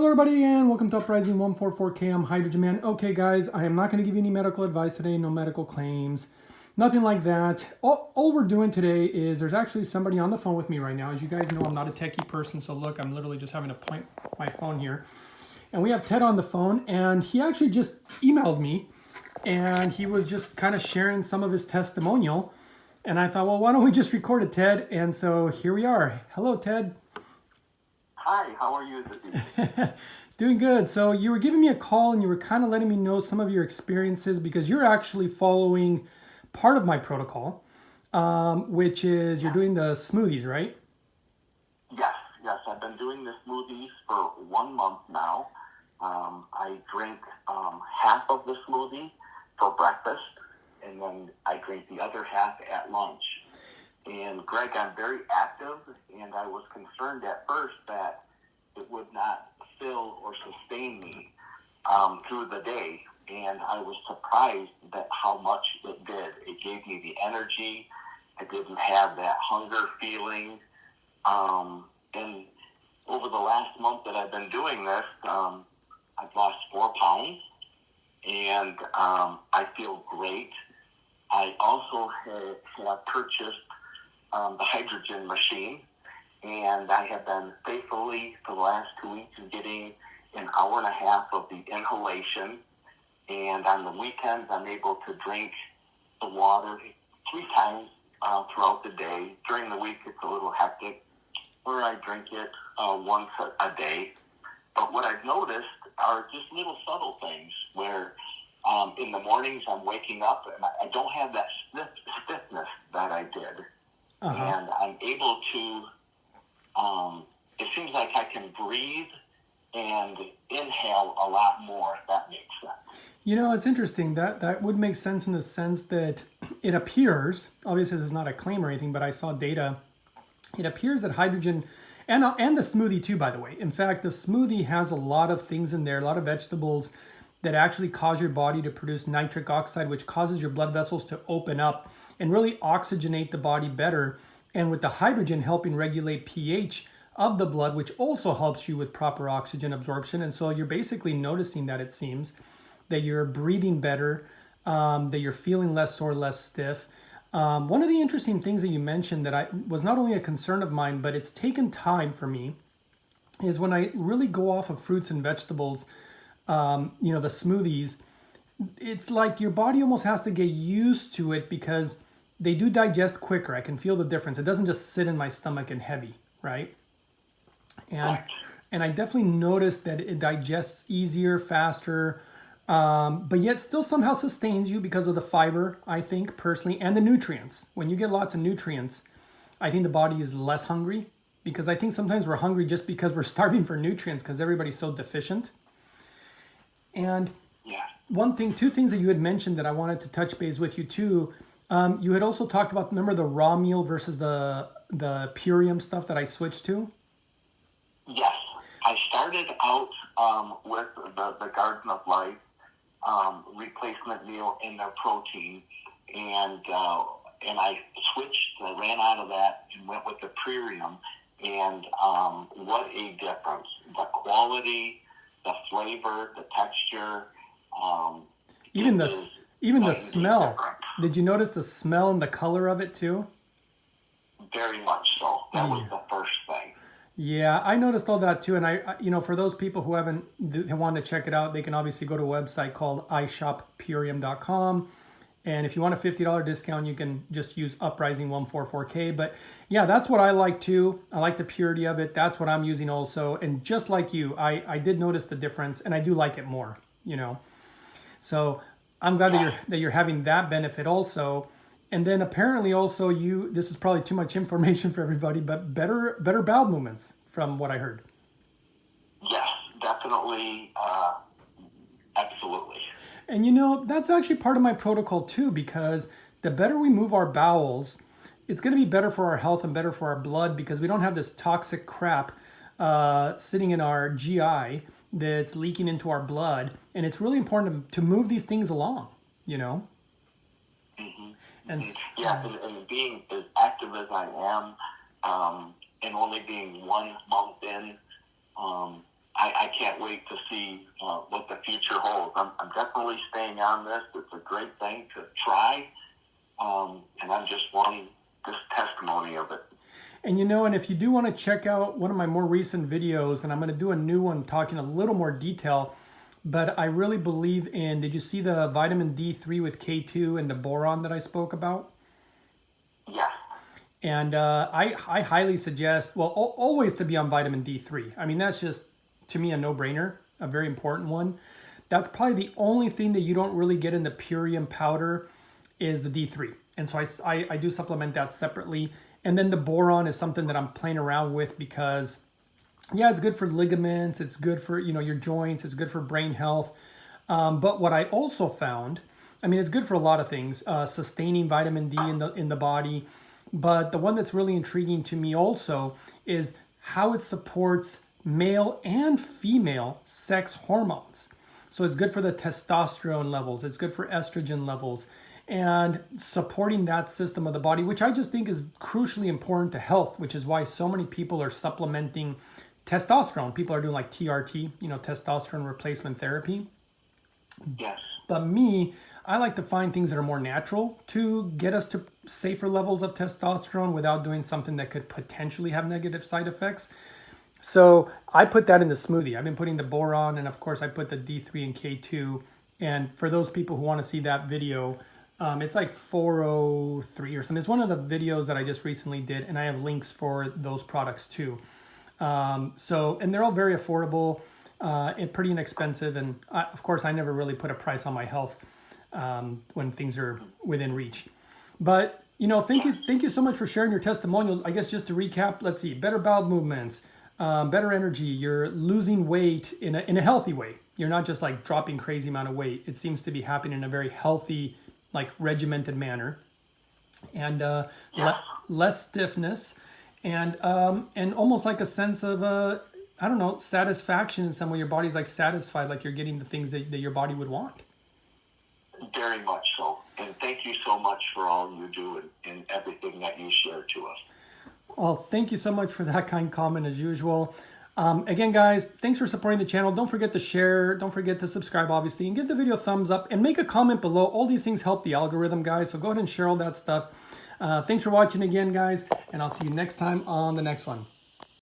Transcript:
Hello everybody and welcome to Uprising 144K. I'm Hydrogen Man. Okay guys, I am not going to give you any medical advice today, no medical claims, nothing like that. All we're doing today is there's actually somebody on the phone with me right now. As you guys know, I'm not a techie person, so look, I'm literally just having to point my phone here. And we have Ted on the phone, and he actually just emailed me, and he was just kind of sharing some of his testimonial. And I thought, well, why don't we just record it, Ted? And so here we are. Hello, Ted. Hi, how are you this evening? Doing good. So you were giving me a call and you were kind of letting me know some of your experiences because you're actually following part of my protocol, which is you're doing the smoothies, right? Yes. I've been doing the smoothies for 1 month now. I drink half of the smoothie for breakfast, and then I drink the other half at lunch. And Greg, I'm very active, and I was concerned at first that it would not fill or sustain me through the day. And I was surprised at how much it did. It gave me the energy. I didn't have that hunger feeling. And over the last month that I've been doing this, I've lost 4 pounds, and I feel great. I also have purchased the hydrogen machine, and I have been faithfully for the last 2 weeks getting an hour and a half of the inhalation, and on the weekends I'm able to drink the water 3 times throughout the day. During the week it's a little hectic, where I drink it once a day. But what I've noticed are just little subtle things where in the mornings I'm waking up and I don't have that stiffness that I did. And I'm able to, it seems like I can breathe and inhale a lot more, if that makes sense. You know, it's interesting. That would make sense in the sense that it appears, obviously this is not a claim or anything, but I saw data. It appears that hydrogen, and the smoothie too, by the way. In fact, the smoothie has a lot of things in there, a lot of vegetables that actually cause your body to produce nitric oxide, which causes your blood vessels to open up and really oxygenate the body better. And with the hydrogen helping regulate pH of the blood, which also helps you with proper oxygen absorption. And so you're basically noticing that it seems that you're breathing better, that you're feeling less sore, less stiff. One of the interesting things that you mentioned that was not only a concern of mine, but it's taken time for me, is when I really go off of fruits and vegetables, the smoothies, it's like your body almost has to get used to it because they do digest quicker. I can feel the difference. It doesn't just sit in my stomach and heavy, right? And I definitely noticed that it digests easier, faster, but yet still somehow sustains you because of the fiber, I think, personally, and the nutrients. When you get lots of nutrients, I think the body is less hungry, because I think sometimes we're hungry just because we're starving for nutrients because everybody's so deficient. And two things that you had mentioned that I wanted to touch base with you too. You had also talked about, remember the raw meal versus the Purium stuff that I switched to? Yes. I started out with the Garden of Life replacement meal in their protein, and I switched. I ran out of that and went with the Purium, and what a difference! The quality, the flavor, the texture. Even the smell. Different. Did you notice the smell and the color of it too? Very much so. That was the first thing. Yeah, I noticed all that too. And I for those people who want to check it out, they can obviously go to a website called ishoppurium.com. And if you want a $50 discount, you can just use Uprising 144K. But yeah, that's what I like too. I like the purity of it. That's what I'm using also. And just like you, I did notice the difference, and I do like it more, So I'm glad that you're having that benefit also. And then apparently also this is probably too much information for everybody, but better bowel movements from what I heard. Yes, definitely. Absolutely. And that's actually part of my protocol too, because the better we move our bowels, it's going to be better for our health and better for our blood, because we don't have this toxic crap sitting in our GI that's leaking into our blood. And it's really important to move these things along, Mm-hmm. And being as active as I am, and only being 1 month in, I can't wait to see what the future holds. I'm definitely staying on this. It's a great thing to try, and I'm just wanting this testimony of it. And you know, and if you do want to check out one of my more recent videos, and I'm going to do a new one talking a little more detail, but I really believe in, did you see the vitamin D3 with K2 and the boron that I spoke about? Yes. And I highly suggest, well, always to be on vitamin D3. I mean, that's just, to me, a no-brainer, a very important one. That's probably the only thing that you don't really get in the Purium powder is the D3. And so I do supplement that separately. And then the boron is something that I'm playing around with because, yeah, it's good for ligaments. It's good for, you know, your joints. It's good for brain health. But what I also found, I mean, it's good for a lot of things, sustaining vitamin D in the body. But the one that's really intriguing to me also is how it supports male and female sex hormones. So it's good for the testosterone levels. It's good for estrogen levels and supporting that system of the body, which I just think is crucially important to health, which is why so many people are supplementing testosterone. People are doing like TRT, you know, testosterone replacement therapy. Yes. But me, I like to find things that are more natural to get us to safer levels of testosterone without doing something that could potentially have negative side effects. So I put that in the smoothie. I've been putting the boron, and of course I put the D3 and K2. And for those people who want to see that video, it's like 403 or something. It's one of the videos that I just recently did, and I have links for those products too. And they're all very affordable and pretty inexpensive. And of course, I never really put a price on my health when things are within reach. But you know, thank you so much for sharing your testimonial. I guess just to recap, let's see: better bowel movements, better energy. You're losing weight in a healthy way. You're not just like dropping crazy amount of weight. It seems to be happening in a very healthy, like regimented manner, and less stiffness, and almost like a sense of I don't know, satisfaction in some way. Your body's like satisfied, like you're getting the things that your body would want. Very much so. And thank you so much for all you do and everything that you share to us. Well, thank you so much for that kind comment as usual. Again, guys, thanks for supporting the channel. Don't forget to share. Don't forget to subscribe, obviously, and give the video a thumbs up and make a comment below. All these things help the algorithm, guys. So go ahead and share all that stuff. Thanks for watching again, guys, and I'll see you next time on the next one.